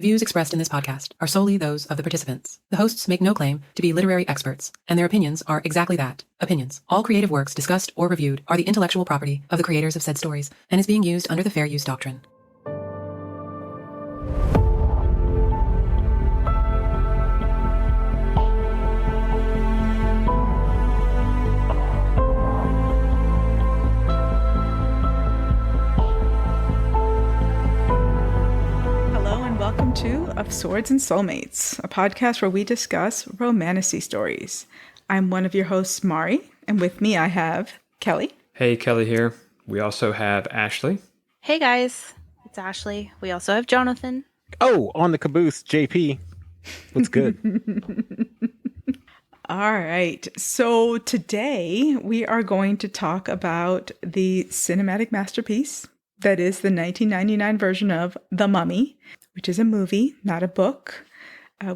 Views expressed in this podcast are solely those of the participants. The hosts make no claim to be literary experts, and their opinions are exactly that, opinions. All creative works discussed or reviewed are the intellectual property of the creators of said stories and is being used under the fair use doctrine. Of Swords and Soulmates, a podcast where we discuss romantasy stories. I'm one of your hosts, Mari, and with me I have Kelly. Hey, Kelly here. We also have Ashley. Hey guys, it's Ashley. We also have Jonathan. Oh, on the caboose, JP. What's good? All right. So today we are going to talk about the cinematic masterpiece that is the 1999 version of The Mummy, which is a movie, not a book.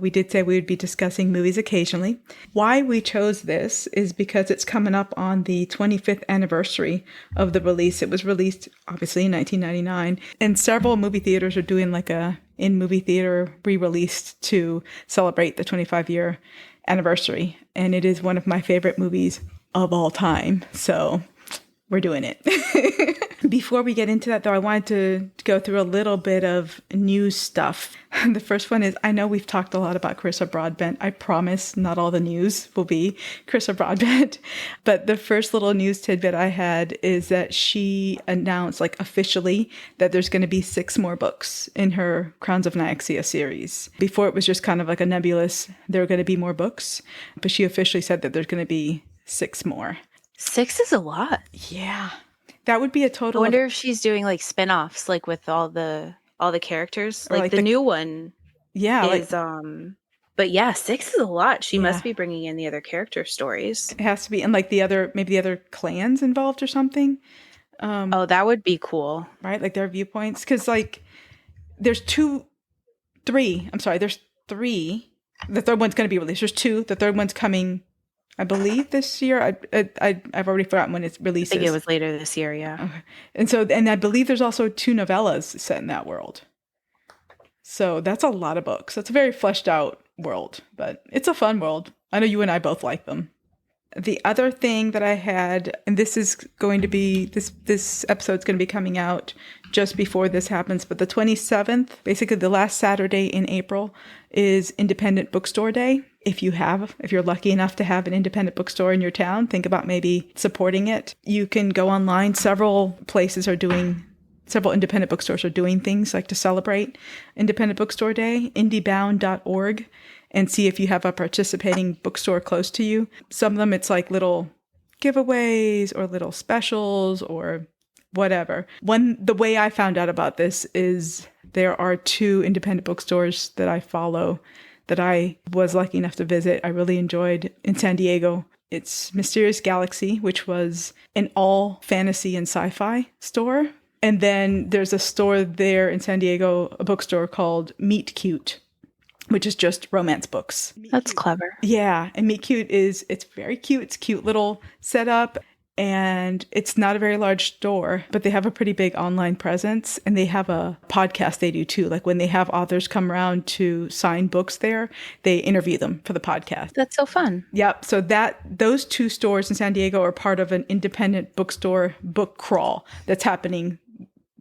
We did say we would be discussing movies occasionally. Why we chose this is because it's coming up on the 25th anniversary of the release. It was released, obviously, in 1999. And several movie theaters are doing like a in-movie theater re-release to celebrate the 25-year anniversary. And it is one of my favorite movies of all time. So we're doing it. Before we get into that, though, I wanted to go through a little bit of news stuff. The first one is, I know we've talked a lot about Carissa Broadbent. I promise not all the news will be Carissa Broadbent. But the first little news tidbit I had is that she announced, like officially, that there's going to be 6 more books in her Crowns of Nyaxia series. Before it was just kind of like a nebulous, there are going to be more books. But she officially said that there's going to be 6 more. 6 is a lot. Yeah. That would be a total. I wonder if she's doing like spin-offs, like with all the characters. Like the new one. Yeah. Is but yeah, 6 is a lot. She must be bringing in the other character stories. It has to be, and like maybe the other clans involved or something. Oh, that would be cool. Right? Like their viewpoints. Because like there's 3. There's 3. The third one's going to be released. There's 2. The third one's coming, I believe, this year. I've already forgotten when it releases. I think it was later this year, yeah. Okay. And I believe there's also 2 novellas set in that world. So that's a lot of books. That's a very fleshed out world, but it's a fun world. I know you and I both like them. The other thing that I had, and this is going to be, this episode's going to be coming out just before this happens, but the 27th, basically the last Saturday in April, is Independent Bookstore Day. If you're lucky enough to have an independent bookstore in your town, think about maybe supporting it. You can go online. Several independent bookstores are doing things like to celebrate Independent Bookstore Day, indiebound.org, and see if you have a participating bookstore close to you. Some of them, it's like little giveaways or little specials or whatever. The way I found out about this is there are 2 independent bookstores that I follow that I was lucky enough to visit. I really enjoyed in San Diego. It's Mysterious Galaxy, which was an all fantasy and sci-fi store. And then there's a store there in San Diego, a bookstore called Meet Cute, which is just romance books. That's clever. Yeah. And Meet Cute it's very cute. It's a cute little setup. And it's not a very large store, but they have a pretty big online presence, and they have a podcast they do too. Like when they have authors come around to sign books there, they interview them for the podcast. That's so fun. Yep. So those 2 stores in San Diego are part of an independent bookstore book crawl that's happening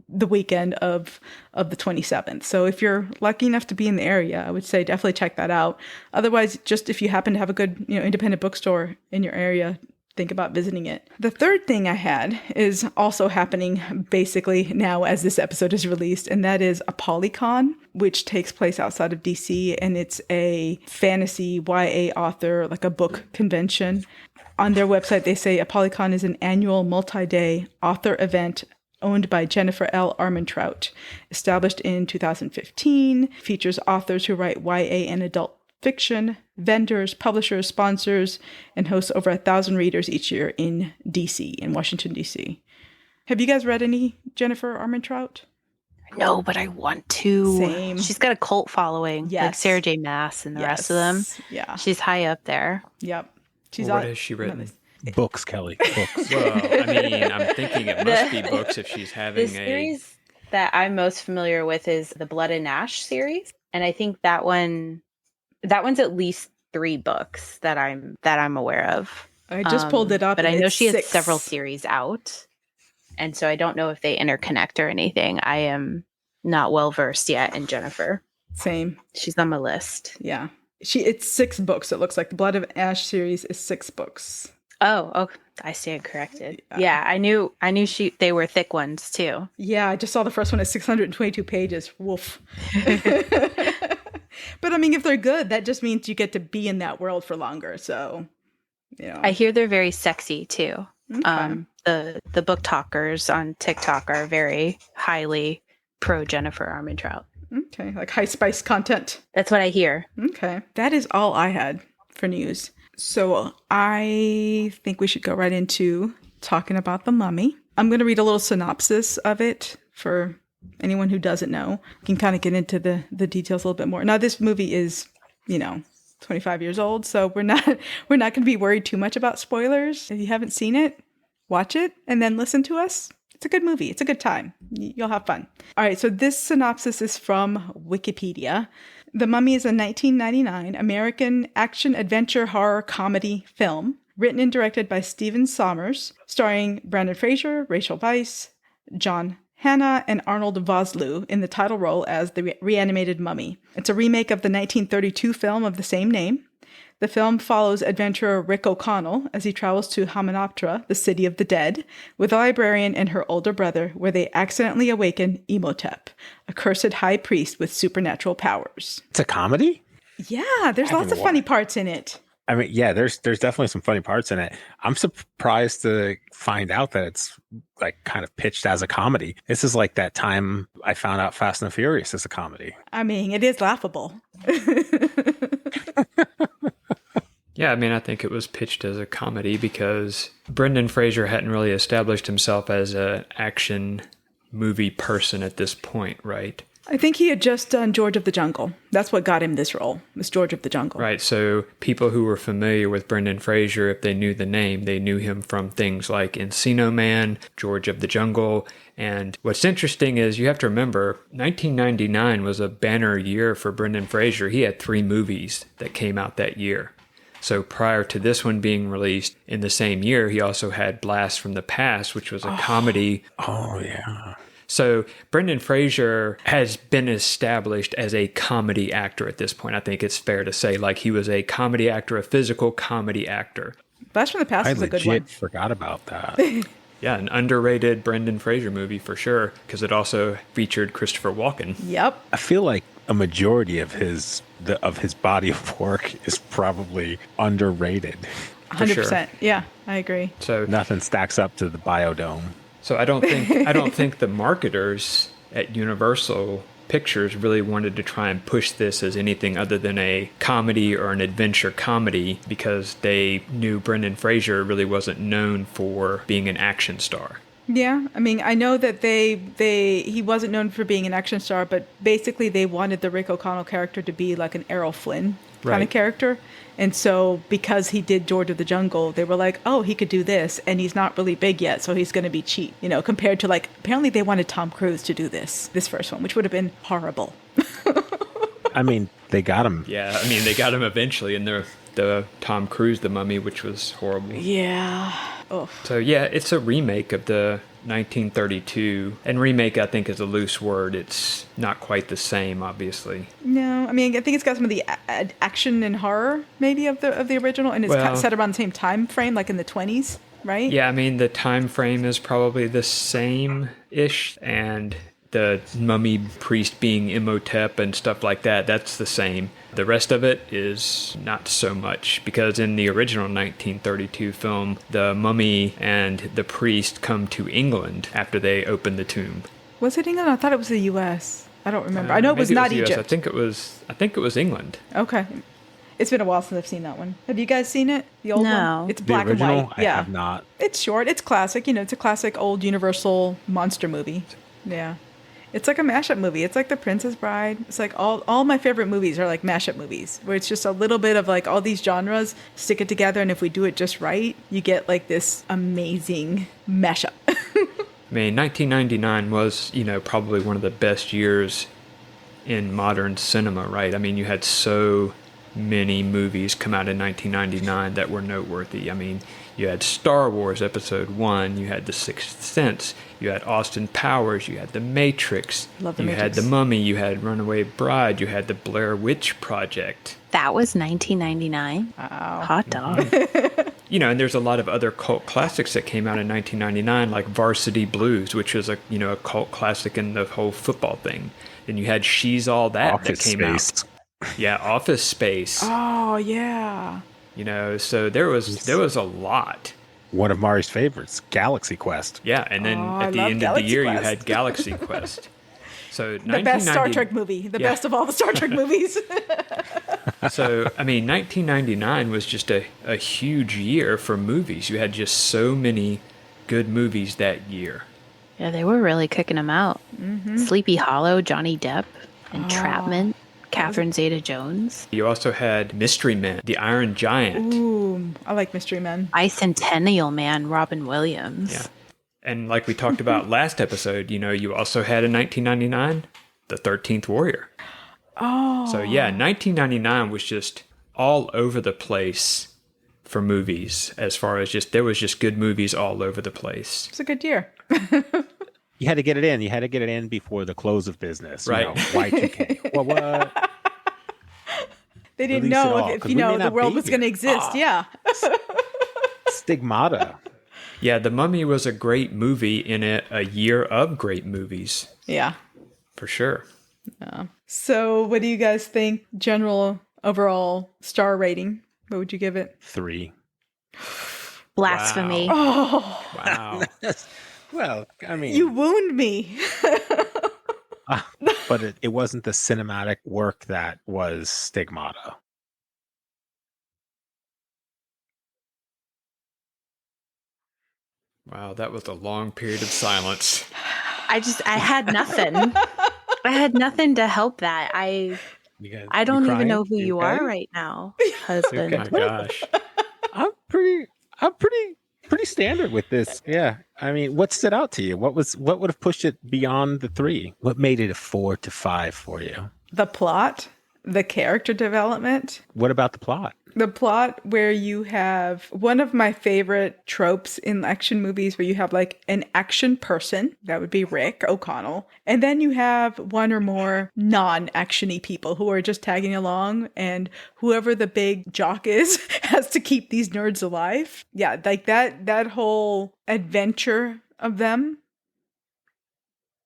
the weekend of the 27th. So if you're lucky enough to be in the area, I would say definitely check that out. Otherwise, just if you happen to have a good, independent bookstore in your area, think about visiting it. The third thing I had is also happening basically now as this episode is released, and that is a Polycon, which takes place outside of DC, and it's a fantasy YA author, like a book convention. On their website, they say a Polycon is an annual multi-day author event owned by Jennifer L. Armentrout, established in 2015, features authors who write YA and adult fiction, vendors, publishers, sponsors, and hosts over 1,000 readers each year in DC, in Washington, DC. Have you guys read any Jennifer Armentrout? No, but I want to. Same. She's got a cult following, like Sarah J. Maas and the rest of them. Yeah. She's high up there. Yep. What has she written? Books, Kelly. Books. Well, I mean, I'm thinking it must be books if she's having the series that I'm most familiar with is the Blood and Ash series. And I think that one's at least 3 books that I'm aware of. I just pulled it up, but and I know it's she has 6. several series out, and so I don't know if they interconnect or anything. I am not well versed yet in Jennifer. Same. She's on my list. Yeah. It's 6 books. It looks like the Blood of Ash series is 6 books. Oh, I stand corrected. Yeah, I knew they were thick ones too. Yeah, I just saw the first one at 622 pages. Woof. But I mean, if they're good, that just means you get to be in that world for longer. So, you know. I hear they're very sexy too. Okay. The book talkers on TikTok are very highly pro Jennifer Armentrout. Okay, like high spice content. That's what I hear. Okay. That is all I had for news. So I think we should go right into talking about The Mummy. I'm going to read a little synopsis of it for anyone who doesn't know. You can kind of get into the details a little bit more. Now, this movie is, 25 years old, so we're not going to be worried too much about spoilers. If you haven't seen it, watch it and then listen to us. It's a good movie. It's a good time. You'll have fun. All right, so this synopsis is from Wikipedia. The Mummy is a 1999 American action-adventure horror comedy film written and directed by Stephen Sommers, starring Brendan Fraser, Rachel Weisz, John Hannah, and Arnold Vosloo in the title role as the reanimated mummy. It's a remake of the 1932 film of the same name. The film follows adventurer Rick O'Connell as he travels to Hamunaptra, the city of the dead, with a librarian and her older brother, where they accidentally awaken Imhotep, a cursed high priest with supernatural powers. It's a comedy? Yeah, there's lots of funny parts in it. I mean, yeah, there's definitely some funny parts in it. I'm surprised to find out that it's like kind of pitched as a comedy. This is like that time I found out Fast and the Furious is a comedy. I mean, it is laughable. Yeah, I mean, I think it was pitched as a comedy because Brendan Fraser hadn't really established himself as an action movie person at this point, right? I think he had just done George of the Jungle. That's what got him this role, was George of the Jungle. Right, so people who were familiar with Brendan Fraser, if they knew the name, they knew him from things like Encino Man, George of the Jungle. And what's interesting is you have to remember, 1999 was a banner year for Brendan Fraser. He had 3 movies that came out that year. So prior to this one being released in the same year, he also had Blast from the Past, which was a comedy. Oh, yeah. So Brendan Fraser has been established as a comedy actor at this point. I think it's fair to say, like, he was a comedy actor, a physical comedy actor. Blast from the Past is a good one. I legit forgot about that. Yeah, an underrated Brendan Fraser movie for sure, because it also featured Christopher Walken. Yep. I feel like a majority of his body of work is probably underrated. 100%. Sure. Yeah, I agree. So Nothing stacks up to the Biodome. So I don't think the marketers at Universal Pictures really wanted to try and push this as anything other than a comedy or an adventure comedy because they knew Brendan Fraser really wasn't known for being an action star. Yeah, I mean, I know that he wasn't known for being an action star, but basically they wanted the Rick O'Connell character to be like an Errol Flynn kind of character. And so because he did George of the Jungle, they were like, oh, he could do this, and he's not really big yet, so he's going to be cheap, compared to like, apparently they wanted Tom Cruise to do this first one, which would have been horrible. I mean, they got him. Yeah, I mean, they got him eventually in the Tom Cruise The Mummy, which was horrible. Yeah. Oh. So yeah, it's a remake of the 1932, and remake I think is a loose word. It's not quite the same, obviously. No, I mean I think it's got some of the action and horror maybe of the original, and it's set around the same time frame, like in the 20s, right? Yeah, I mean the time frame is probably the same-ish, and the mummy priest being Imhotep and stuff like that, that's the same. The rest of it is not so much, because in the original 1932 film, the mummy and the priest come to England after they open the tomb. Was it England? I thought it was the U.S. I don't remember. I know it was not Egypt. I think it was England. Okay. It's been a while since I've seen that one. Have you guys seen it? The old one? It's black and white. I have not. It's short. It's classic. It's a classic old Universal monster movie. Yeah. It's like a mashup movie. It's like The Princess Bride. It's like all my favorite movies are like mashup movies, where it's just a little bit of like all these genres, stick it together, and if we do it just right, you get like this amazing mashup. I mean, 1999 was, probably one of the best years in modern cinema, right? I mean, you had so many movies come out in 1999 that were noteworthy. I mean, you had Star Wars Episode 1, you had The Sixth Sense, you had Austin Powers, you had The Matrix, Love The you Matrix. had The Mummy, you had Runaway Bride, you had The Blair Witch Project. That was 1999. Wow. Hot dog. You know, and there's a lot of other cult classics that came out in 1999, like Varsity Blues, which was a cult classic in the whole football thing. Then you had She's All That Office that came Space. out. Yeah, Office Space. Oh, yeah. You know, so there was a lot. One of Mari's favorites, Galaxy Quest. Yeah, and then I at the love end Galaxy of the year, Quest. you had Galaxy Quest. So The best Star Trek movie. The best of all the Star Trek movies. So, I mean, 1999 was just a huge year for movies. You had just so many good movies that year. Yeah, they were really kicking them out. Sleepy Hollow, Johnny Depp, Entrapment, Catherine Zeta-Jones, You also had Mystery Men, The Iron Giant. Ooh, I like Mystery Men. Bicentennial Man, Robin Williams. Yeah. And like we talked about last episode, you also had in 1999, The 13th Warrior. Oh. So yeah, 1999 was just all over the place for movies, as far as there was just good movies all over the place. It's a good year. You had to get it in. You had to get it in before the close of business. Right. Y2K. What? They didn't Release it know all, if 'cause we may the not world be was going to here. exist. Yeah. Stigmata. Yeah, The Mummy was a great movie in a year of great movies, Yeah. for sure. So, what do you guys think? General overall star rating? What would you give it? 3. Blasphemy. Oh, Wow. Well, I mean, you wound me. but it wasn't the cinematic work that was Stigmata. Wow, that was a long period of silence. I had nothing. I had nothing to help that. I don't even know who you are right now, husband. Oh my gosh. I'm pretty standard with this. Yeah. I mean, what stood out to you? What would have pushed it beyond the 3? What made it a 4 to 5 for you? The plot, the character development, What about the plot? the plot where you have one of my favorite tropes in action movies where you have like an action person, that would be Rick O'Connell, and then you have one or more non-actiony people who are just tagging along, and whoever the big jock is has to keep these nerds alive. Yeah, like that whole adventure of them.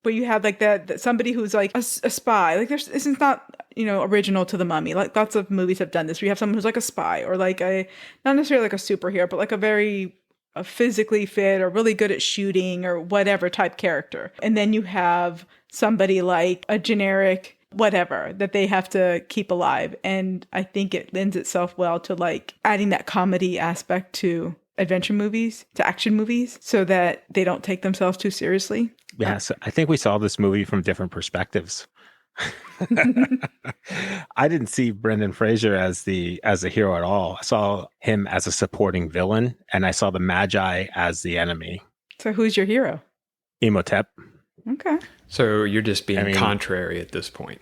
Where you have like that somebody who's like a spy. Like this is not, original to The Mummy. Like lots of movies have done this. You have someone who's like a spy or like not necessarily like a superhero, but like a physically fit or really good at shooting or whatever type character. And then you have somebody like a generic whatever that they have to keep alive. And I think it lends itself well to like adding that comedy aspect to adventure movies, to action movies, so that they don't take themselves too seriously. Yeah, so I think we saw this movie from different perspectives. I didn't see Brendan Fraser as a hero at all. I saw him as a supporting villain, and I saw the Magi as the enemy. So who's your hero? Imhotep. Okay. So you're just being contrary at this point.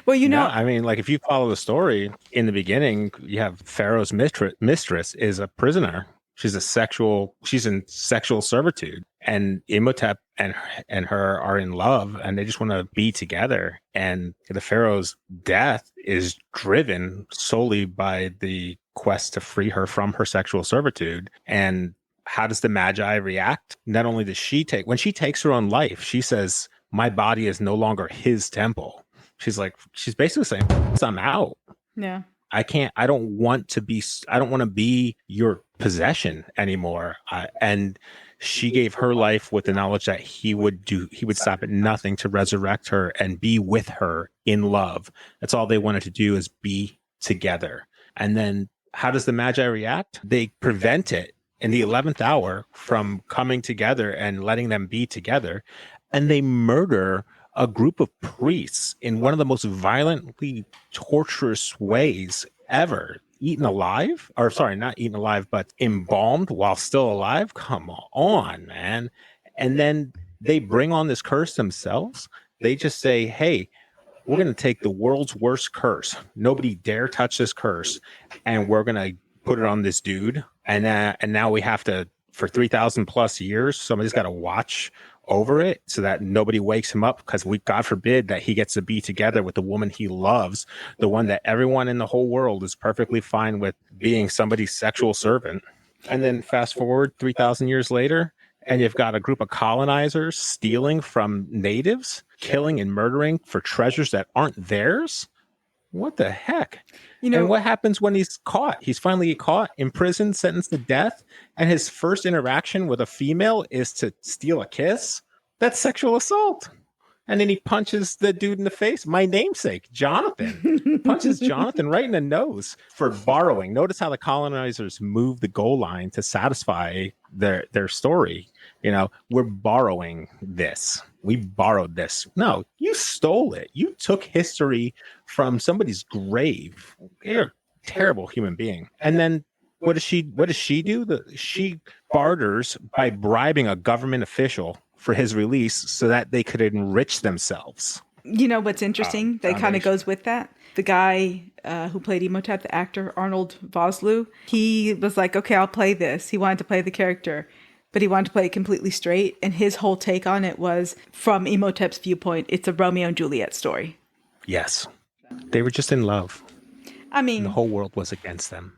Well, No, I mean, like if you follow the story in the beginning, you have Pharaoh's mistress is a prisoner. She's in sexual servitude, and Imhotep and her are in love, and they just want to be together. And the Pharaoh's death is driven solely by the quest to free her from her sexual servitude. And how does the Magi react? Not only does when she takes her own life, she says, "My body is no longer his temple." She's basically saying, "I'm out. yeah. I don't want to be your possession anymore." And she gave her life with the knowledge that he would stop at nothing to resurrect her and be with her in love. That's all they wanted to do, is be together. And then how does the Magi react? They prevent it in the 11th hour from coming together and letting them be together. And they murder a group of priests in one of the most violently torturous ways ever. Eaten alive, or sorry, not eaten alive, but embalmed while still alive. Come on, man. And then they bring on this curse themselves. They just say, "Hey, we're going to take the world's worst curse. Nobody dare touch this curse. And we're going to put it on this dude. And now we have to, for 3,000 plus years, somebody's got to watch over it so that nobody wakes him up, because God forbid that he gets to be together with the woman he loves, the one that everyone in the whole world is perfectly fine with being somebody's sexual servant. And then fast forward 3,000 years later, and you've got a group of colonizers stealing from natives, killing and murdering for treasures that aren't theirs. What the heck? And what happens when he's caught? He's finally caught, imprisoned, sentenced to death, and his first interaction with a female is to steal a kiss? That's sexual assault. And then he punches the dude in the face, my namesake, Jonathan. Punches Jonathan right in the nose for borrowing. Notice how the colonizers move the goal line to satisfy their story. We're borrowing this. We borrowed this. No, you stole it. You took history from somebody's grave. You're a terrible human being. And then what does she do? She barters by bribing a government official for his release so that they could enrich themselves. You know what's interesting? That kind of goes with that. The guy who played Imhotep, the actor Arnold Vosloo, he was like, okay, I'll play this. He wanted to play the character, but he wanted to play it completely straight. And his whole take on it was, from Imhotep's viewpoint, it's a Romeo and Juliet story. Yes. They were just in love. I mean, the whole world was against them.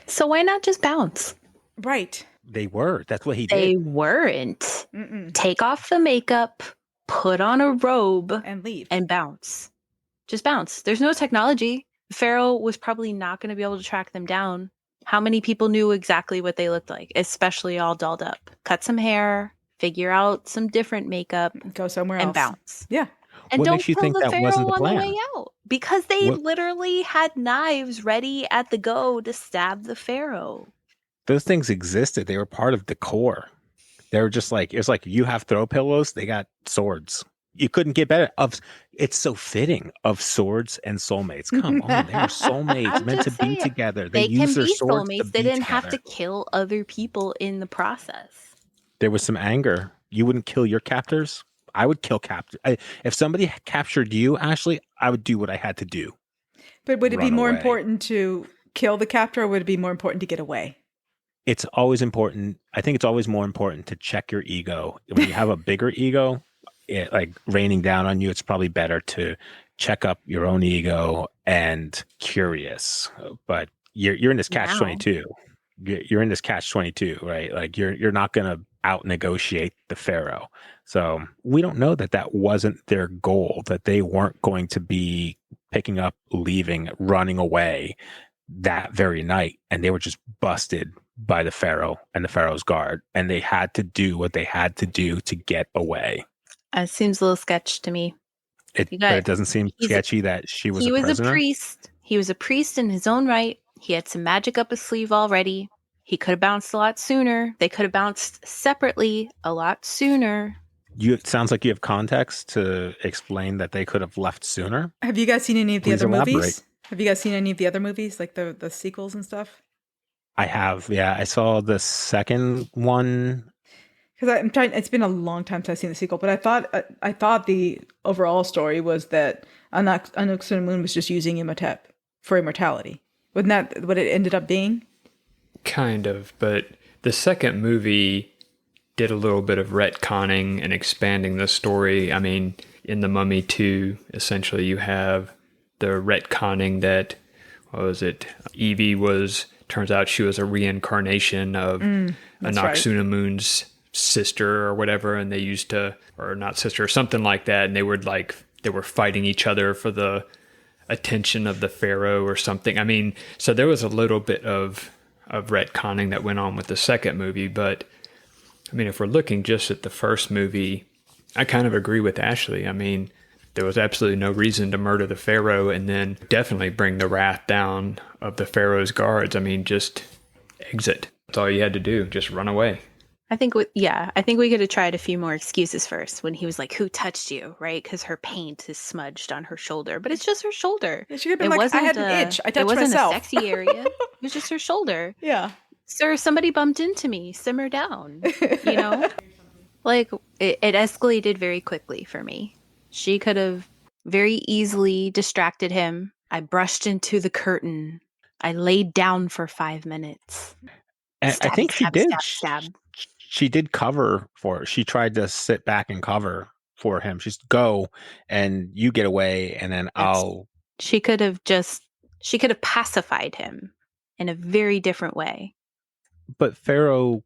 So why not just bounce? Right. They were. That's what he did. They weren't. Take off the makeup, put on a robe, and leave. And bounce. Just bounce. There's no technology. Pharaoh was probably not going to be able to track them down. How many people knew exactly what they looked like, especially all dolled up? Cut some hair, figure out some different makeup, go somewhere else, and bounce. Yeah. And what don't makes you kill think the that Pharaoh wasn't the on plan? the way out. Because they literally had knives ready at the go to stab the Pharaoh. Those things existed. They were part of decor. They were just like, it was like, you have throw pillows, they got swords. You couldn't get better. It's so fitting of swords and soulmates. Come on, they were soulmates meant to be together. They can used their be swords soulmates. They didn't have to kill other people in the process. There was some anger. You wouldn't kill your captors. I would kill captors. If somebody captured you, Ashley, I would do what I had to do. But would it be more important to kill the captor, or would it be more important to get away? It's always important. I think it's always more important to check your ego. When you have a bigger ego, like raining down on you, it's probably better to check up your own ego and curious. But you're in this catch-22. You're in this catch-22, right? Like you're not going to out negotiate the Pharaoh. So we don't know that wasn't their goal, that they weren't going to be picking up, leaving, running away that very night. And they were just busted by the Pharaoh and the Pharaoh's guard. And they had to do what they had to do to get away. It seems a little sketch to me. But it doesn't seem sketchy that she was a prisoner. He was a priest. He was a priest in his own right. He had some magic up his sleeve already. He could have bounced a lot sooner. They could have bounced separately a lot sooner. It sounds like you have context to explain that they could have left sooner. Have you guys seen any of the other movies? Have you guys seen any of the other movies, like the sequels and stuff? I have, yeah. I saw the second one. Because I'm trying. It's been a long time since I've seen the sequel, but I thought the overall story was that Anuk-Sun-Moon was just using Imhotep for immortality. Wasn't that what it ended up being? Kind of, but the second movie did a little bit of retconning and expanding the story. I mean, in The Mummy 2, essentially you have the retconning that, Evie turns out she was a reincarnation of Anuk-Sun-Moon's sister or whatever, and they used to, or not sister, or something like that, and they were fighting each other for the attention of the Pharaoh or something. I mean, so there was a little bit of retconning that went on with the second movie, but I mean, if we're looking just at the first movie, I kind of agree with Ashley. I mean, there was absolutely no reason to murder the Pharaoh and then definitely bring the wrath down of the Pharaoh's guards. I mean, just exit. That's all you had to do. Just run away. I think we could have tried a few more excuses first when he was like, "Who touched you?" Right? Because her paint is smudged on her shoulder, but it's just her shoulder. She could have been like, "I had an itch. I touched myself." It wasn't a sexy area. It was just her shoulder. Yeah. Sir, somebody bumped into me. Simmer down. You know, like it escalated very quickly for me. She could have Very easily distracted him. I brushed into the curtain. I laid down for 5 minutes. And I Stab, think she stab, did. stab, stab. She did cover for. She tried to sit back and cover for him. She's go and you get away, and then Yes. She could have pacified him in a very different way. But Pharaoh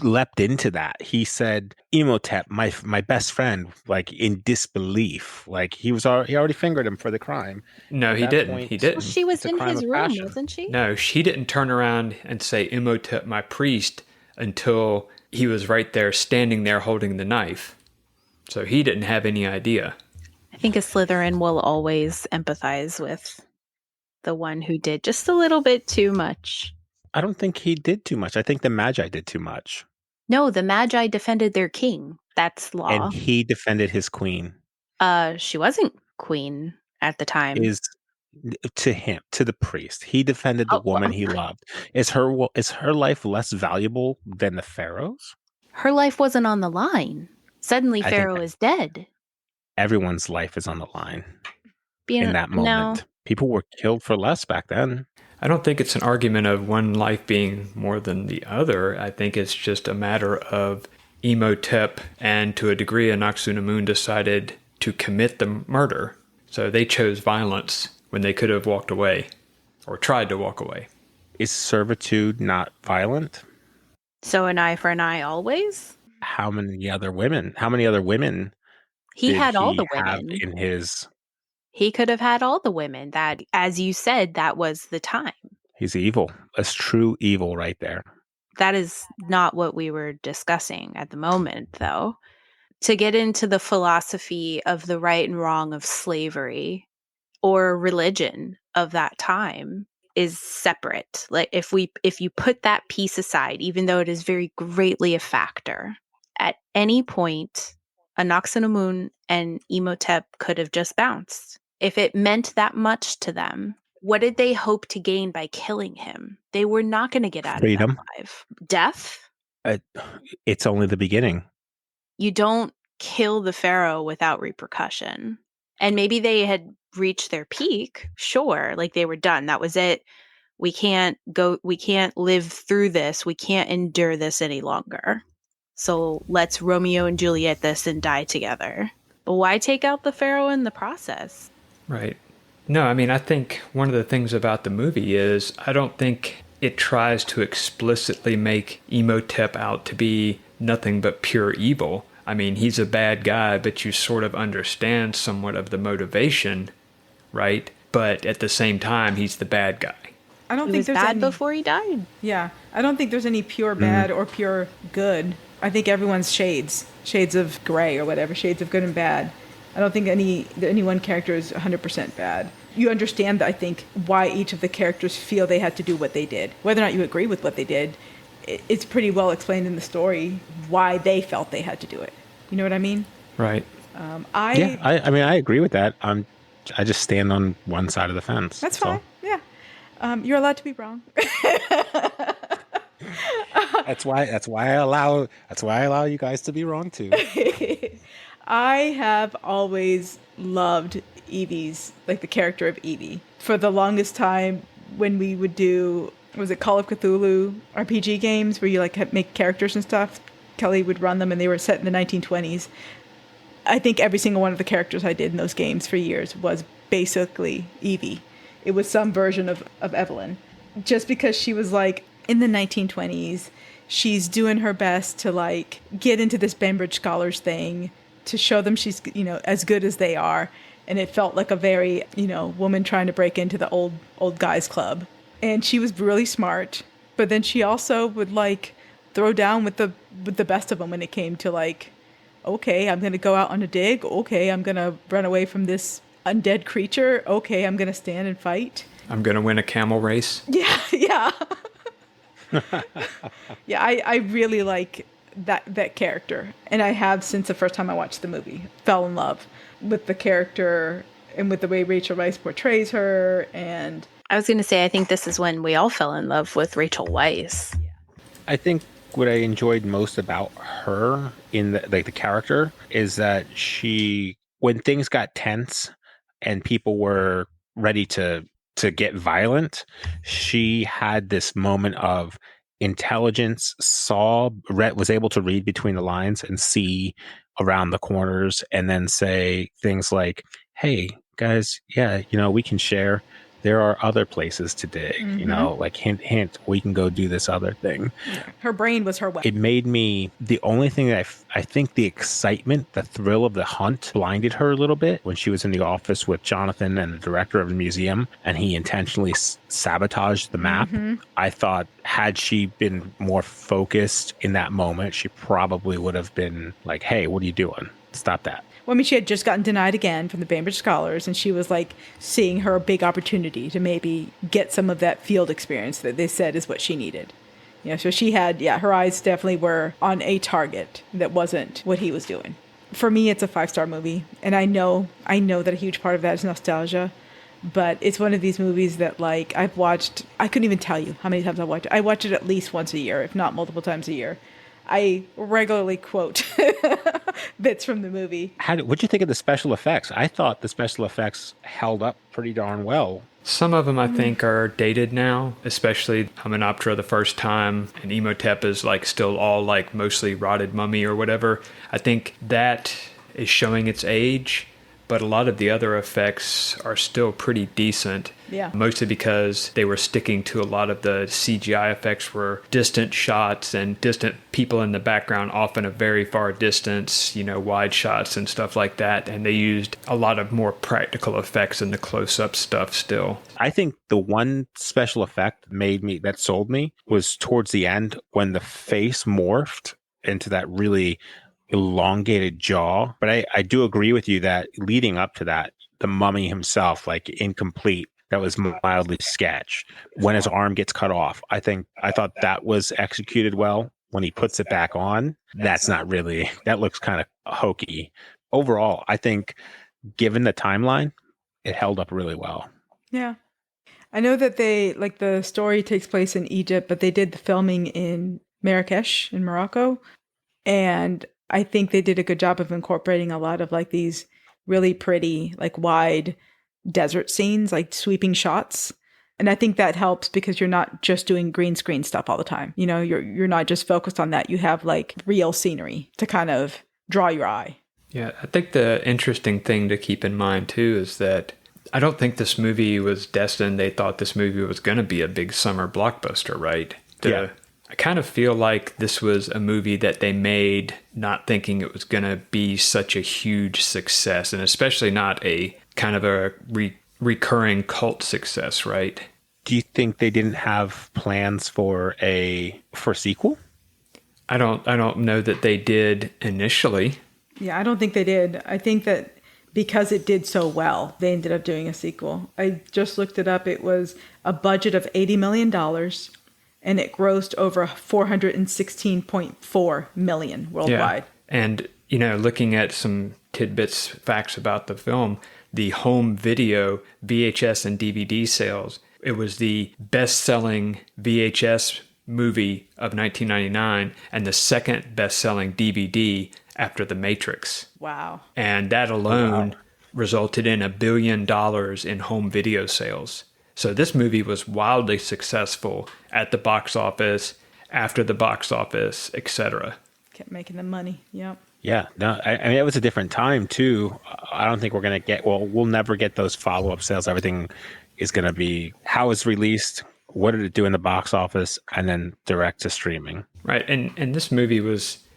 leapt into that. He said, "Imhotep, my best friend," like in disbelief. Like he already fingered him for the crime. No, At he that didn't. point, He didn't. Well, she was it's a in crime his of room, passion. wasn't she? No, she didn't turn around and say Imhotep, my priest, until he was right there, standing there holding the knife. So he didn't have any idea. I think a Slytherin will always empathize with the one who did just a little bit too much. I don't think he did too much. I think the Magi did too much. No, the Magi defended their king. That's law. And he defended his queen. She wasn't queen at the time. Is to him, to the priest. He defended the woman he loved. Is her life less valuable than the Pharaoh's? Her life wasn't on the line. Suddenly, I think Pharaoh is dead. Everyone's life is on the line in that moment. People were killed for less back then. I don't think it's an argument of one life being more than the other. I think it's just a matter of Imhotep and, to a degree, Anaxunamun decided to commit the murder. So they chose violence when they could have walked away or tried to walk away. Is servitude not violent? So an eye for an eye always? How many other women He had all the have women. in his... He could have had all the women. That, as you said, that was the time. He's evil. That's true evil right there. That is not what we were discussing at the moment, though. To get into the philosophy of the right and wrong of slavery or religion of that time is separate. Like if you put that piece aside, even though it is very greatly a factor, at any point, Anaxunamun and Imhotep could have just bounced. If it meant that much to them, what did they hope to gain by killing him? They were not going to get out Freedom. of that alive. Death? It's only the beginning. You don't kill the pharaoh without repercussion. And maybe they had reached their peak, sure, like they were done. That was it. We can't live through this. We can't endure this any longer. So let's Romeo and Juliet this and die together. But why take out the pharaoh in the process? Right. No, I mean, I think one of the things about the movie is I don't think it tries to explicitly make Imhotep out to be nothing but pure evil. I mean, he's a bad guy, but you sort of understand somewhat of the motivation, right? But at the same time, he's the bad guy. I don't He think was there's bad any, before he died. Yeah, I don't think there's any pure bad or pure good. I think everyone's shades of gray or whatever, shades of good and bad. I don't think any one character is 100% bad. You understand, I think, why each of the characters feel they had to do what they did. Whether or not you agree with what they did, it's pretty well explained in the story why they felt they had to do it. You know what I mean? Right. I mean, I agree with that. I just stand on one side of the fence. That's fine. all. Yeah. You're allowed to be wrong. That's why I allow you guys to be wrong too. I have always loved Evie's, like the character of Evie. For the longest time, when we would do, was it Call of Cthulhu RPG games where you like make characters and stuff? Kelly would run them and they were set in the 1920s. I think every single one of the characters I did in those games for years was basically Evie. It was some version of Evelyn. Just because she was like in the 1920s, she's doing her best to like get into this Bainbridge Scholars thing, to show them she's, as good as they are. And it felt like a very, woman trying to break into the old guys club. And she was really smart, but then she also would like throw down with the best of them when it came to like, okay, I'm going to go out on a dig. Okay, I'm going to run away from this undead creature. Okay, I'm going to stand and fight. I'm going to win a camel race. Yeah. Yeah, I really like that character. And I have since the first time I watched the movie. Fell in love with the character and with the way Rachel Weisz portrays her. And I was going to say, I think this is when we all fell in love with Rachel Weisz. I think what I enjoyed most about her in the character is that she, when things got tense, and people were ready to get violent, she had this moment of intelligence, was able to read between the lines and see around the corners, and then say things like, hey guys, yeah, we can share. There are other places to dig, like hint, hint, we can go do this other thing. Her brain was her weapon. It made me, the only thing that I think the excitement, the thrill of the hunt blinded her a little bit when she was in the office with Jonathan and the director of the museum, and he intentionally sabotaged the map. I thought had she been more focused in that moment, she probably would have been like, hey, what are you doing? Stop that. Well, I mean, she had just gotten denied again from the Bainbridge Scholars, and she was like seeing her big opportunity to maybe get some of that field experience that they said is what she needed. So she had, her eyes definitely were on a target that wasn't what he was doing. For me, it's a 5-star movie, and I know that a huge part of that is nostalgia, but it's one of these movies that, like, I've watched, I couldn't even tell you how many times I watched it. I watch it at least once a year, if not multiple times a year. I regularly quote bits from the movie. What'd you think of the special effects? I thought the special effects held up pretty darn well. Some of them I think are dated now, especially Hymenoptera the first time, and Imhotep is like still all like mostly rotted mummy or whatever. I think that is showing its age, but a lot of the other effects are still pretty decent. Yeah. Mostly because they were sticking to a lot of the CGI effects were distant shots and distant people in the background, often a very far distance, wide shots and stuff like that. And they used a lot of more practical effects in the close-up stuff still. I think the one special effect that sold me was towards the end when the face morphed into that really elongated jaw. But I do agree with you that leading up to that, the mummy himself, like incomplete, that was mildly sketch. When his arm gets cut off, I thought that was executed well. When he puts it back on, that looks kind of hokey. Overall, I think given the timeline, it held up really well. Yeah. I know that the story takes place in Egypt, but they did the filming in Marrakesh in Morocco. And I think they did a good job of incorporating a lot of like these really pretty, like wide desert scenes, like sweeping shots. And I think that helps because you're not just doing green screen stuff all the time. You're not just focused on that. You have like real scenery to kind of draw your eye. Yeah, I think the interesting thing to keep in mind too is that I don't think this movie was destined. They thought this movie was going to be a big summer blockbuster, right? Yeah. I kind of feel like this was a movie that they made not thinking it was going to be such a huge success, and especially not a kind of a recurring cult success, right? Do you think they didn't have plans for a sequel? I don't know that they did initially. Yeah, I don't think they did. I think that because it did so well, they ended up doing a sequel. I just looked it up. It was a budget of $80 million. And it grossed over 416.4 million worldwide. Yeah. And, looking at some tidbits, facts about the film, the home video, VHS and DVD sales, it was the best-selling VHS movie of 1999 and the second best-selling DVD after The Matrix. Wow. And that alone resulted in $1 billion in home video sales. So this movie was wildly successful at the box office, after the box office, etc. Kept making the money. Yep. Yeah. No, I mean, it was a different time too. I don't think we're going to we'll never get those follow-up sales. Everything is going to be how it's released, what did it do in the box office, and then direct to streaming. Right. And this movie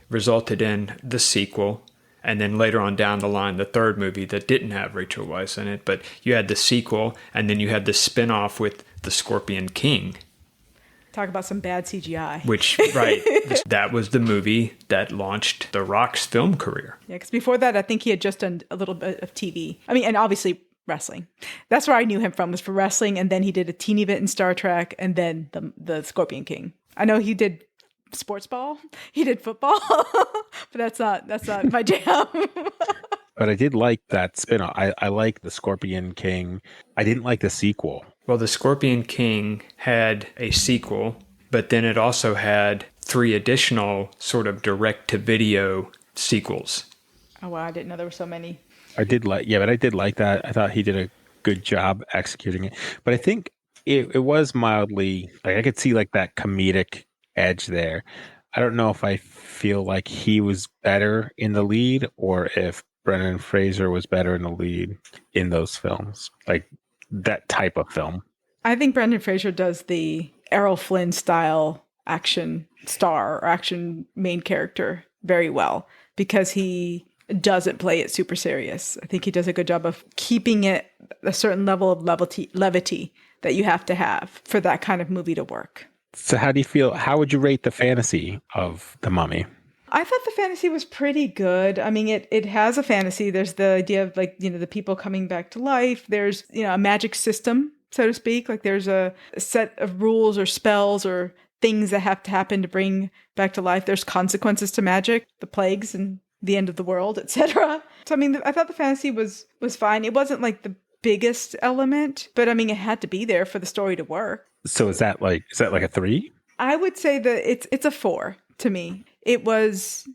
resulted in the sequel. And then later on down the line, the third movie that didn't have Rachel Weisz in it, but you had the sequel, and then you had the spin-off with The Scorpion King. Talk about some bad CGI. Which, right, that was the movie that launched The Rock's film career. Yeah, because before that, I think he had just done a little bit of TV. I mean, and obviously wrestling. That's where I knew him from, was for wrestling, and then he did a teeny bit in Star Trek, and then the Scorpion King. I know he did sports ball. He did football, but that's not my jam. But I did like that spin-off. I like the Scorpion King. I didn't like the sequel. Well, the Scorpion King had a sequel, but then it also had 3 additional sort of direct-to-video sequels. Oh, wow. I didn't know there were so many. I did like, yeah, but I did like that. I thought he did a good job executing it. But I think it was mildly, like I could see like that comedic edge there. I don't know if I feel like he was better in the lead or if Brendan Fraser was better in the lead in those films, like that type of film. I think Brendan Fraser does the Errol Flynn style action star or action main character very well because he doesn't play it super serious. I think he does a good job of keeping it a certain level of levity that you have to have for that kind of movie to work. So how do you feel? How would you rate the fantasy of The Mummy? I thought the fantasy was pretty good. I mean, it has a fantasy. There's the idea of like, the people coming back to life. There's, a magic system, so to speak. Like there's a set of rules or spells or things that have to happen to bring back to life. There's consequences to magic, the plagues and the end of the world, etc. So, I mean, I thought the fantasy was fine. It wasn't like the biggest element, but I mean, it had to be there for the story to work. So is that like a 3? I would say that it's a 4 to me. It was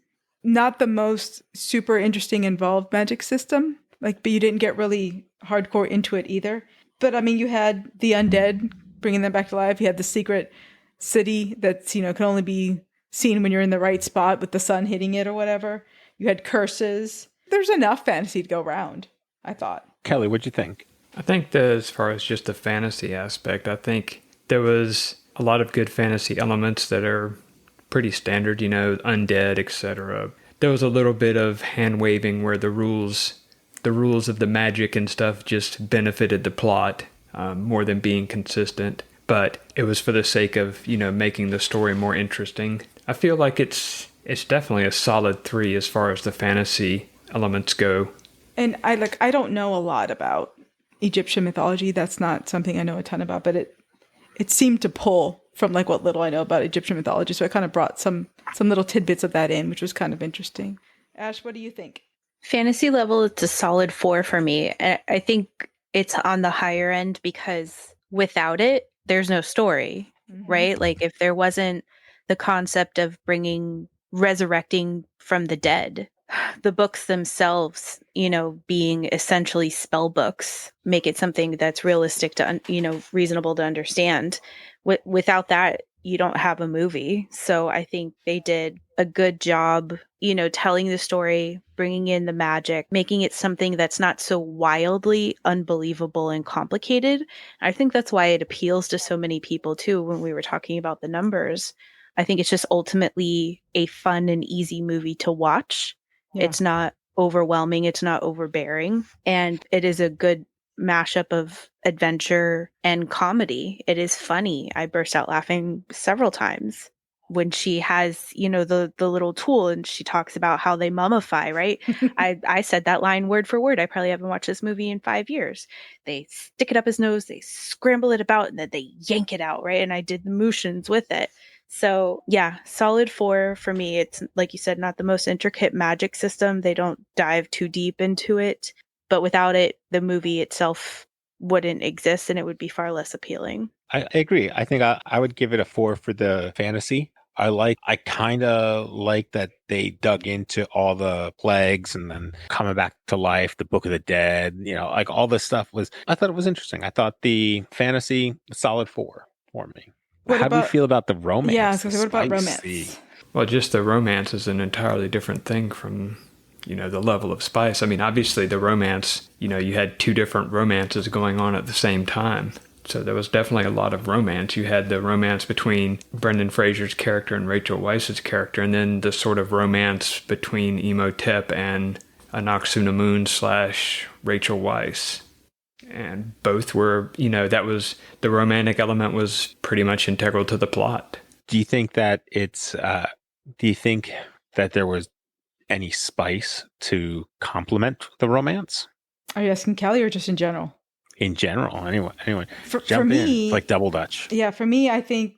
not the most super interesting involved magic system, but you didn't get really hardcore into it either. But I mean, you had the undead bringing them back to life. You had the secret city that's, can only be seen when you're in the right spot with the sun hitting it or whatever. You had curses. There's enough fantasy to go around, I thought. Kelly, what'd you think? I think that as far as just the fantasy aspect, I think there was a lot of good fantasy elements that are pretty standard, undead, etc. There was a little bit of hand waving where the rules of the magic and stuff just benefited the plot more than being consistent. But it was for the sake of, making the story more interesting. I feel like it's definitely a solid 3 as far as the fantasy elements go. And I don't know a lot about Egyptian mythology. That's not something I know a ton about, but it seemed to pull from like what little I know about Egyptian mythology. So I kind of brought some little tidbits of that in, which was kind of interesting. Ash, what do you think? Fantasy level, it's a solid 4 for me. And I think it's on the higher end because without it, there's no story, right? Like if there wasn't the concept of resurrecting from the dead, the books themselves, being essentially spell books, make it something that's realistic to, reasonable to understand. Without that, you don't have a movie. So I think they did a good job, telling the story, bringing in the magic, making it something that's not so wildly unbelievable and complicated. I think that's why it appeals to so many people too. When we were talking about the numbers, I think it's just ultimately a fun and easy movie to watch. Yeah. It's not overwhelming. It's not overbearing. And it is a good mashup of adventure and comedy. It is funny. I burst out laughing several times when she has, the little tool and she talks about how they mummify, right? I said that line word for word. I probably haven't watched this movie in 5 years. They stick it up his nose, they scramble it about, and then they yank it out, right? And I did the motions with it. So yeah, solid 4 for me. It's like you said, not the most intricate magic system. They don't dive too deep into it, but without it, the movie itself wouldn't exist and it would be far less appealing. I agree. I think I would give it a 4 for the fantasy. I kind of like that they dug into all the plagues and then coming back to life, the Book of the Dead, like all this stuff I thought it was interesting. I thought the fantasy, solid 4 for me. How do you feel about the romance? Yeah, so what about romance? Well, just the romance is an entirely different thing from, the level of spice. I mean, obviously the romance, you had 2 different romances going on at the same time. So there was definitely a lot of romance. You had the romance between Brendan Fraser's character and Rachel Weisz's character, and then the sort of romance between Imhotep and Anck-su-namun / Rachel Weisz. And both were, that was, the romantic element was pretty much integral to the plot. Do you think that there was any spice to complement the romance? Are you asking Kelly or just in general? In general, anyway. For me, in, like double Dutch. Yeah, for me, I think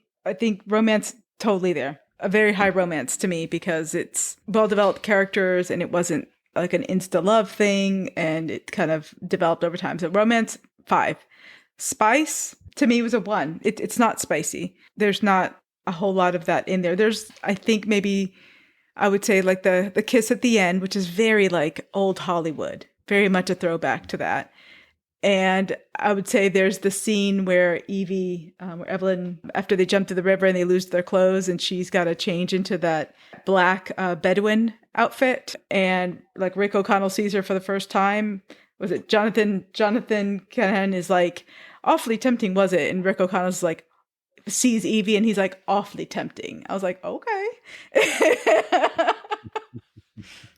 romance totally there. A very high romance to me because it's well-developed characters and it wasn't like an insta-love thing and it kind of developed over time. So romance, 5. Spice, to me, was a 1. It's not spicy. There's not a whole lot of that in there. There's, I think maybe, I would say like the kiss at the end, which is very like old Hollywood. very much a throwback to that. And I would say there's the scene where Evie, where Evelyn, after they jump to the river and they lose their clothes, and she's got to change into that black Bedouin outfit. And like Rick O'Connell sees her for the first time. Was it Jonathan Callahan is like, awfully tempting, was it? And Rick O'Connell's like, sees Evie and he's like, awfully tempting. I was like, okay.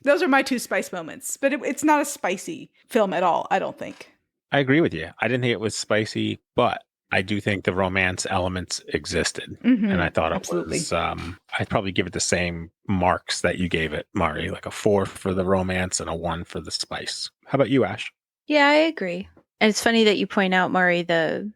Those are my two spice moments. But it's not a spicy film at all, I don't think. I agree with you. I didn't think it was spicy, but I do think the romance elements existed. And I thought it was, I'd probably give it the same marks that you gave it, Mari, like a 4 for the romance and a 1 for the spice. How about you, Ash? Yeah, I agree. And it's funny that you point out, Mari, the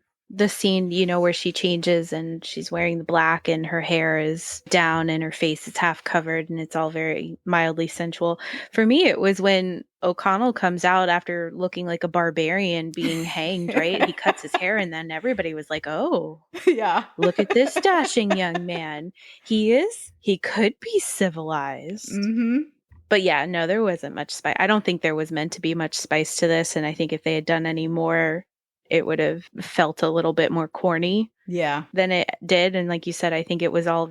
scene, you know, where she changes and she's wearing the black and her hair is down and her face is half covered and it's all very mildly sensual. For me, it was when O'Connell comes out after looking like a barbarian being hanged, right? He cuts his hair and then everybody was like, oh, yeah, look at this dashing young man. He could be civilized. But yeah, no, there wasn't much spice. I don't think there was meant to be much spice to this. And I think if they had done any more, it would have felt a little bit more corny than it did. And like you said, I think it was all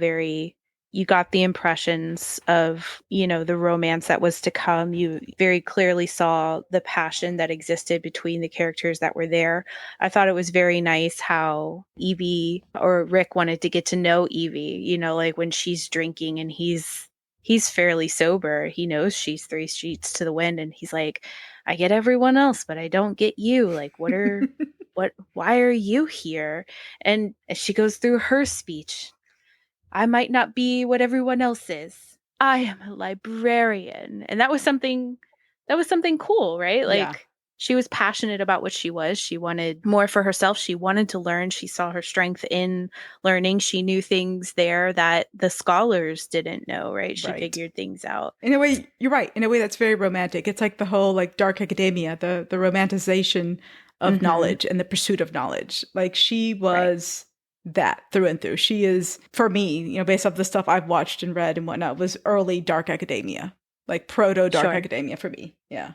you got the impressions of, you know, the romance that was to come. You very clearly saw the passion that existed between the characters that were there. I thought it was very nice how Evie or Rick wanted to get to know Evie, you know, like when she's drinking and he's fairly sober. He knows she's 3 sheets to the wind and he's like, I get everyone else, but I don't get you. Like, why are you here? And as she goes through her speech, I might not be what everyone else is. I am a librarian. And that was something cool, right? Like she was passionate about what she was. She wanted more for herself. She wanted to learn. She saw her strength in learning. She knew things there that the scholars didn't know, right? She figured things out. In a way, you're right. In a way, that's very romantic. It's like the whole like dark academia, the romanticization of knowledge and the pursuit of knowledge. Like she was that through and through. She is, for me, you know, based off the stuff I've watched and read and whatnot, was early dark academia, like proto dark academia for me. Yeah.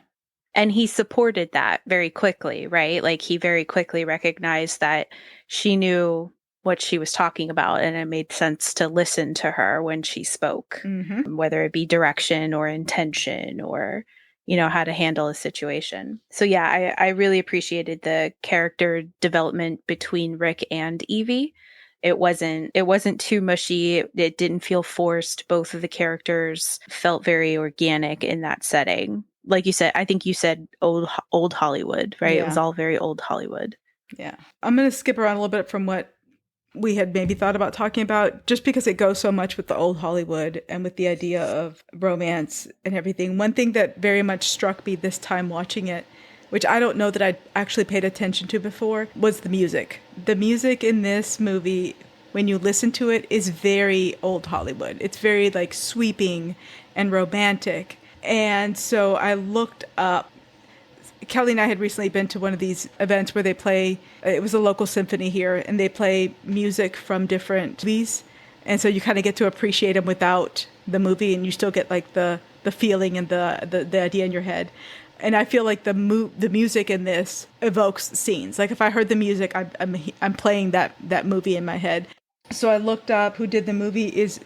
And he supported that very quickly, right? Like he very quickly recognized that she knew what she was talking about and it made sense to listen to her when she spoke, whether it be direction or intention or, you know, how to handle a situation. So yeah, I really appreciated the character development between Rick and Evie. It wasn't too mushy. It didn't feel forced. Both of the characters felt very organic in that setting. Like you said, I think you said old Hollywood, right? Yeah. It was all very old Hollywood. Yeah. I'm going to skip around a little bit from what we had maybe thought about talking about, just because it goes so much with the old Hollywood and with the idea of romance and everything. One thing that very much struck me this time watching it, which I don't know that I'd actually paid attention to before, was the music. The music in this movie, when you listen to it, is very old Hollywood. It's very like sweeping and romantic. And so I looked up, Kelly and I had recently been to one of these events where they play, it was a local symphony here, and they play music from different movies. And so you kind of get to appreciate them without the movie, and you still get like the feeling and the idea in your head. And I feel like the music in this evokes scenes. Like if I heard the music, I'm playing that movie in my head. So I looked up who did the music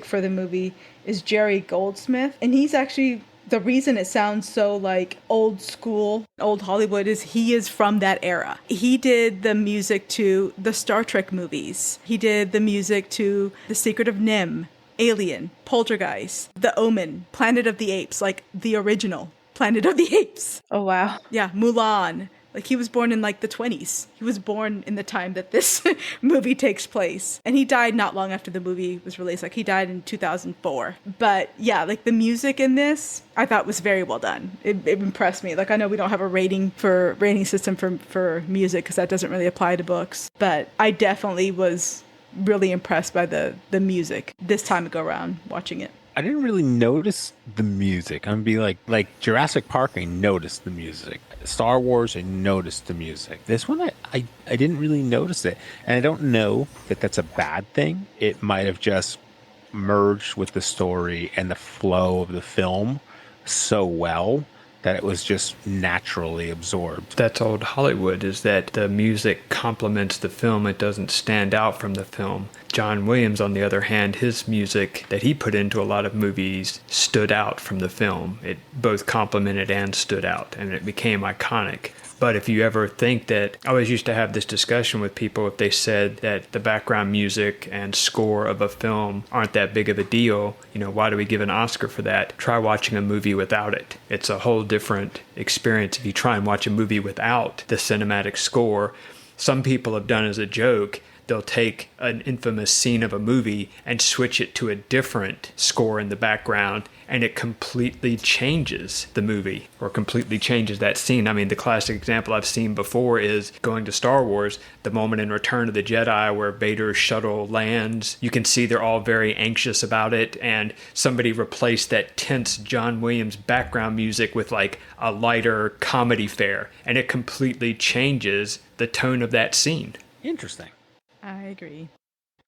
for the movie is Jerry Goldsmith. And he's actually, the reason it sounds so like old school, old Hollywood is he is from that era. He did the music to the Star Trek movies. He did the music to The Secret of Nim, Alien, Poltergeist, The Omen, Planet of the Apes, like the original Planet of the Apes. Oh, wow. Yeah, Mulan. Like he was born in like the 20s. He was born in the time that this movie takes place. And he died not long after the movie was released. Like he died in 2004. But yeah, like the music in this, I thought was very well done. It impressed me. Like I know we don't have a rating system for music because that doesn't really apply to books. But I definitely was really impressed by the music this time ago around watching it. I didn't really notice the music. I'm gonna be like Jurassic Park, I noticed the music. Star Wars, I noticed the music. This one, I didn't really notice it. And I don't know that that's a bad thing. It might have just merged with the story and the flow of the film so well that it was just naturally absorbed. That's old Hollywood, is that the music complements the film. It doesn't stand out from the film. John Williams, on the other hand, his music that he put into a lot of movies stood out from the film. It both complemented and stood out, and it became iconic. But if you ever think that, I always used to have this discussion with people if they said that the background music and score of a film aren't that big of a deal, why do we give an Oscar for that? Try watching a movie without it. It's a whole different experience if you try and watch a movie without the cinematic score. Some people have done as a joke, they'll take an infamous scene of a movie and switch it to a different score in the background, and it completely changes the movie or completely changes that scene. I mean, the classic example I've seen before is going to Star Wars, the moment in Return of the Jedi where Vader's shuttle lands. You can see they're all very anxious about it, and somebody replaced that tense John Williams background music with like a lighter comedy fare, and it completely changes the tone of that scene. Interesting. I agree.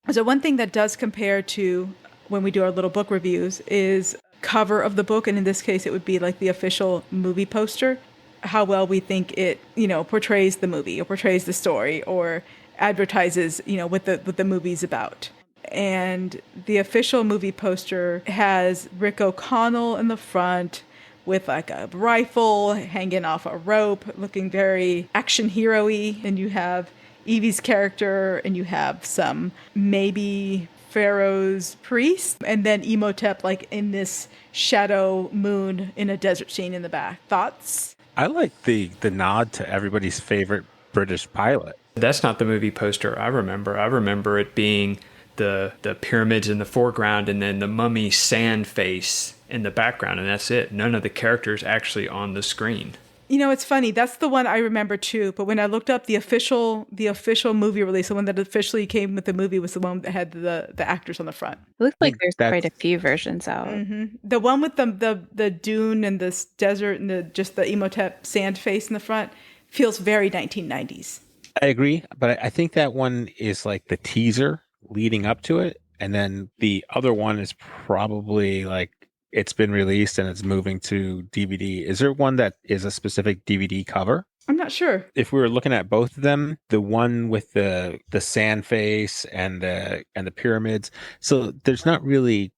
So one thing that does compare to when we do our little book reviews is cover of the book. And in this case, it would be like the official movie poster, how well we think it, portrays the movie or portrays the story or advertises, what the movie's about. And the official movie poster has Rick O'Connell in the front with like a rifle hanging off a rope, looking very action hero-y. And you have Evie's character, and you have some maybe Pharaoh's priest, and then Imhotep like in this shadow moon in a desert scene in the back. Thoughts? I like the nod to everybody's favorite British pilot. That's not the movie poster I remember. I remember it being the pyramids in the foreground and then the mummy sand face in the background, and that's it. None of the characters actually on the screen. It's funny. That's the one I remember too. But when I looked up the official movie release, the one that officially came with the movie was the one that had the actors on the front. It looks like there's quite a few versions out. Mm-hmm. The one with the dune and this desert and just the Imhotep sand face in the front feels very 1990s. I agree, but I think that one is like the teaser leading up to it, and then the other one is probably like it's been released and it's moving to DVD. Is there one that is a specific DVD cover? I'm not sure. If we were looking at both of them, the one with the sand face and the pyramids, so we're not really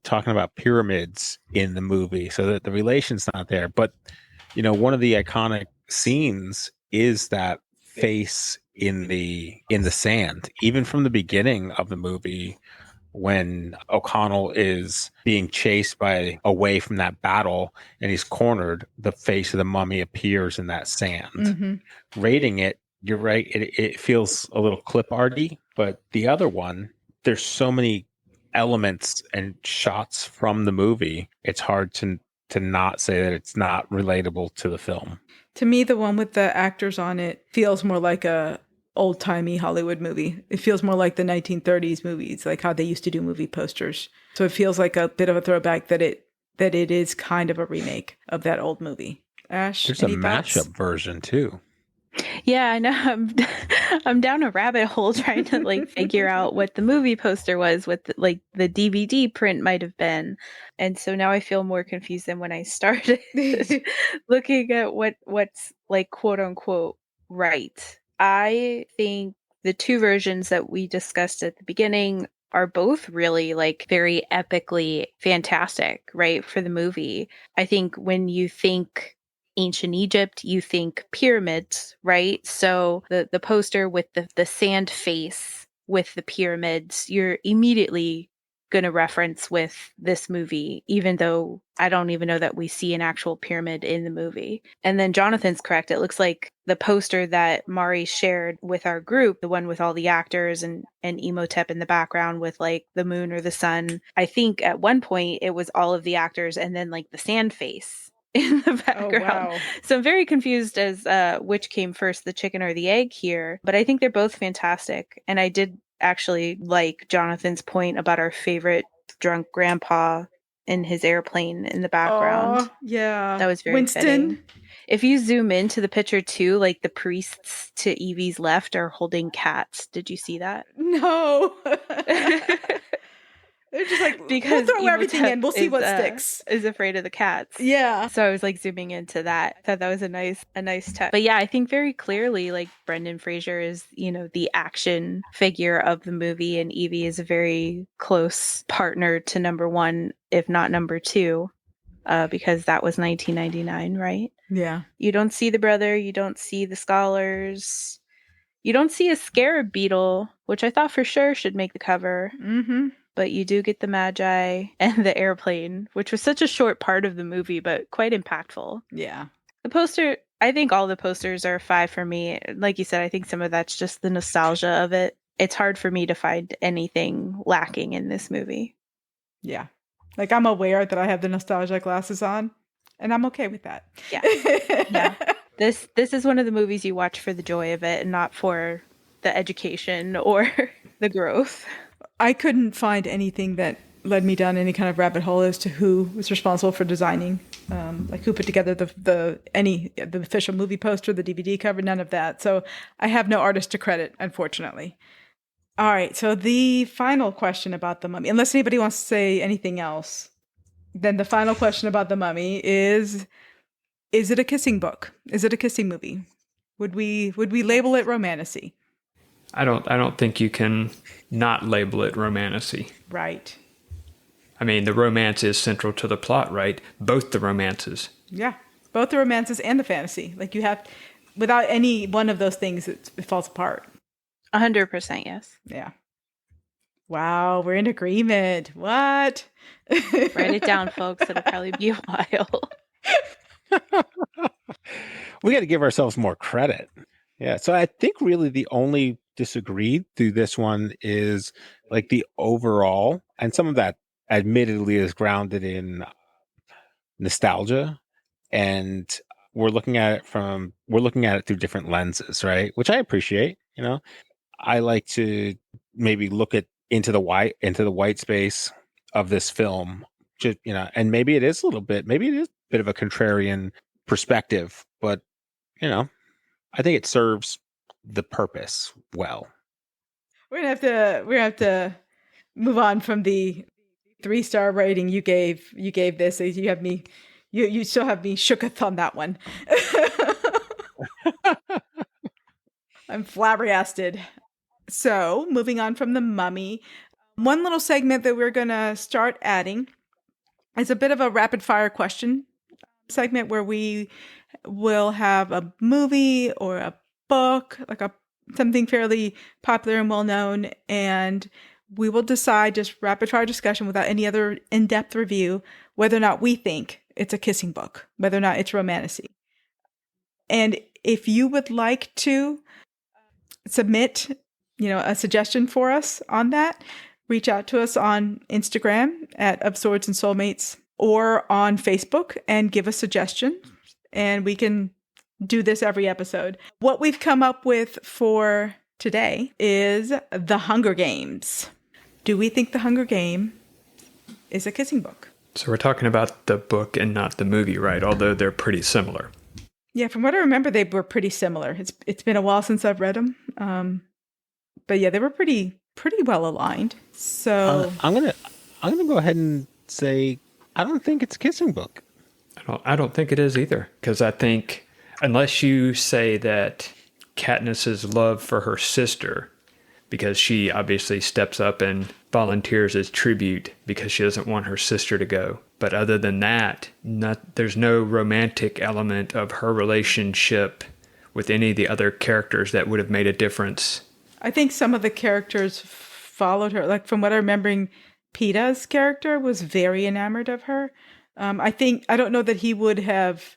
talking about pyramids in the movie, so that the relation's not there. But one of the iconic scenes is that face in the sand, even from the beginning of the movie. When O'Connell is being chased away from that battle and he's cornered, the face of the mummy appears in that sand. Mm-hmm. Rating it, you're right, it feels a little clip arty, but the other one, there's so many elements and shots from the movie, it's hard to not say that it's not relatable to the film. To me, the one with the actors on it feels more like a old-timey Hollywood movie. It feels more like the 1930s movies, like how they used to do movie posters. So it feels like a bit of a throwback that it is kind of a remake of that old movie. Ash, there's a thoughts? mashup version too. Yeah, I know. I'm down a rabbit hole trying to figure out what the movie poster was, what the DVD print might have been. And so now I feel more confused than when I started looking at what's quote unquote right. I think the two versions that we discussed at the beginning are both really very epically fantastic, right? For the movie. I think when you think ancient Egypt, you think pyramids, right? So the poster with the sand face with the pyramids, you're immediately going to reference with this movie, even though I don't even know that we see an actual pyramid in the movie. And then Jonathan's correct. It looks like the poster that Mari shared with our group, the one with all the actors and Imhotep in the background with the moon or the sun. I think at one point it was all of the actors and then the sand face in the background. Oh, wow. So I'm very confused as which came first, the chicken or the egg here. But I think they're both fantastic. And I did actually like Jonathan's point about our favorite drunk grandpa in his airplane in the background. Oh, yeah. That was very Winston. fitting. If you zoom into the picture too, the priests to Evie's left are holding cats. Did you see that? No. They're just like, because we'll throw everything Imhotep in. We'll see is, what sticks. Is afraid of the cats. Yeah. So I was like zooming into that. I thought that was a nice touch. But yeah, I think very clearly like Brendan Fraser is, the action figure of the movie, and Evie is a very close partner to number one, if not number two, because that was 1999, right? Yeah. You don't see the brother, you don't see the scholars, you don't see a scarab beetle, which I thought for sure should make the cover. Mm-hmm. But you do get the Magi and the airplane, which was such a short part of the movie, but quite impactful. Yeah. The poster, I think all the posters are 5 for me. Like you said, I think some of that's just the nostalgia of it. It's hard for me to find anything lacking in this movie. Yeah. Like, I'm aware that I have the nostalgia glasses on, and I'm okay with that. Yeah. Yeah. This is one of the movies you watch for the joy of it and not for the education or the growth. I couldn't find anything that led me down any kind of rabbit hole as to who was responsible for designing, like who put together the official movie poster, the DVD cover, none of that. So I have no artist to credit, unfortunately. All right, so the final question about the Mummy, unless anybody wants to say anything else, then the final question about the Mummy is it a kissing book? Is it a kissing movie? Would we label it romantasy? I don't think you can not label it romantasy. Right. I mean, the romance is central to the plot, right? Both the romances. Yeah. Both the romances and the fantasy. Like, you have, without any one of those things, it falls apart. 100% yes. Yeah. Wow, we're in agreement. What? Write it down, folks. It'll probably be a while. We got to give ourselves more credit. Yeah. So I think really the only disagreed through this one is like the overall, and some of that admittedly is grounded in nostalgia, and we're looking at it through different lenses, right? Which I appreciate. I like to maybe look into the white space of this film, just, and maybe it is a bit of a contrarian perspective, but I think it serves the purpose well. We're gonna have to move on from the 3-star rating you gave this. You have me, you still have me shooketh on that one. I'm flabbergasted. So, moving on from the Mummy, one little segment that we're gonna start adding is a bit of a rapid fire question segment where we will have a movie or a book, like something fairly popular and well known, and we will decide, just rapid fire discussion without any other in-depth review, whether or not we think it's a kissing book, whether or not it's romantasy. And if you would like to submit, a suggestion for us on that, reach out to us on Instagram at Of Swords and Soulmates or on Facebook and give us suggestions, and we can do this every episode. What we've come up with for today is The Hunger Games. Do we think The Hunger Game is a kissing book? So we're talking about the book and not the movie, right? Although they're pretty similar. Yeah, from what I remember, they were pretty similar. It's been a while since I've read them, but yeah, they were pretty well aligned. So I'm gonna go ahead and say I don't think it's a kissing book. I don't think it is either, because I think unless you say that Katniss's love for her sister, because she obviously steps up and volunteers as tribute because she doesn't want her sister to go. But other than that, there's no romantic element of her relationship with any of the other characters that would have made a difference. I think some of the characters followed her. Like, from what I'm remembering, Peta's character was very enamored of her. I don't know that he would have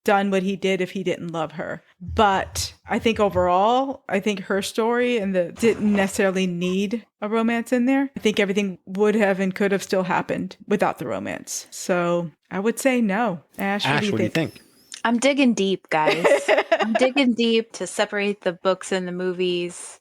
done what he did if he didn't love her. But I think overall, her story didn't necessarily need a romance in there. I think everything would have and could have still happened without the romance. So I would say no. Ash, what do you think? I'm digging deep, guys. I'm digging deep to separate the books and the movies.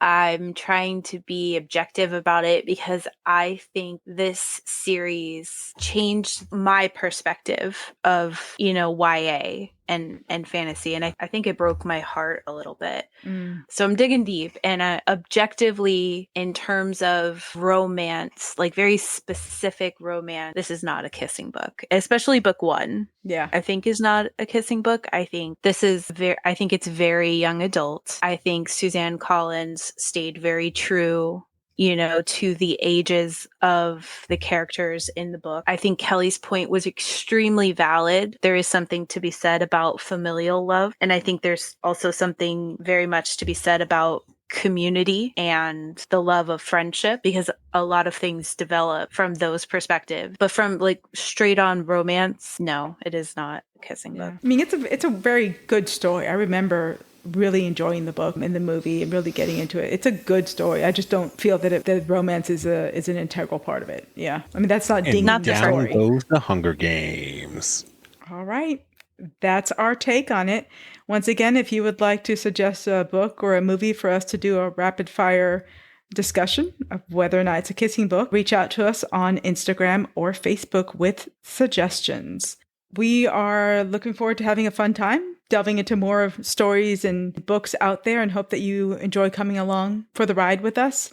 I'm trying to be objective about it because I think this series changed my perspective of, YA and fantasy. And I think it broke my heart a little bit. Mm. So I'm digging deep, and objectively, in terms of romance, like very specific romance, this is not a kissing book, especially book one. Yeah. I think is not a kissing book. I think this is I think it's very young adult. I think Suzanne Collins stayed very true, to the ages of the characters in the book. I think Kelly's point was extremely valid. There is something to be said about familial love. And I think there's also something very much to be said about community and the love of friendship, because a lot of things develop from those perspectives. But from like straight on romance, no, it is not a kissing book. I mean, it's a very good story. I remember really enjoying the book and the movie and really getting into it. It's a good story. I just don't feel that romance is an integral part of it. Yeah. I mean, that's not dinging not the the Down story. goes the Hunger Games. All right. That's our take on it. Once again, if you would like to suggest a book or a movie for us to do a rapid fire discussion of whether or not it's a kissing book, reach out to us on Instagram or Facebook with suggestions. We are looking forward to having a fun time, delving into more of stories and books out there, and hope that you enjoy coming along for the ride with us.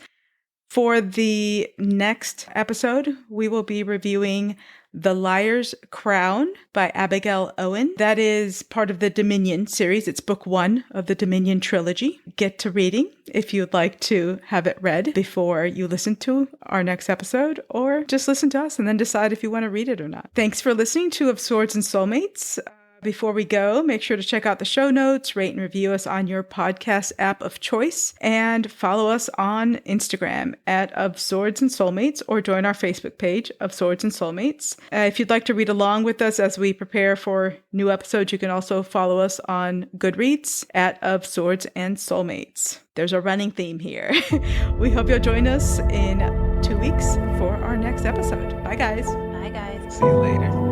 For the next episode, we will be reviewing The Liar's Crown by Abigail Owen. That is part of the Dominion series. It's book one of the Dominion trilogy. Get to reading if you'd like to have it read before you listen to our next episode, or just listen to us and then decide if you want to read it or not. Thanks for listening to Of Swords and Soulmates. Before we go, make sure to check out the show notes, rate and review us on your podcast app of choice, and follow us on Instagram at Of Swords and Soulmates, or join our Facebook page, Of Swords and Soulmates. If you'd like to read along with us as we prepare for new episodes, you can also follow us on Goodreads at Of Swords and Soulmates. There's a running theme here. We hope you'll join us in 2 weeks for our next episode. Bye, guys. Bye, guys. See you later.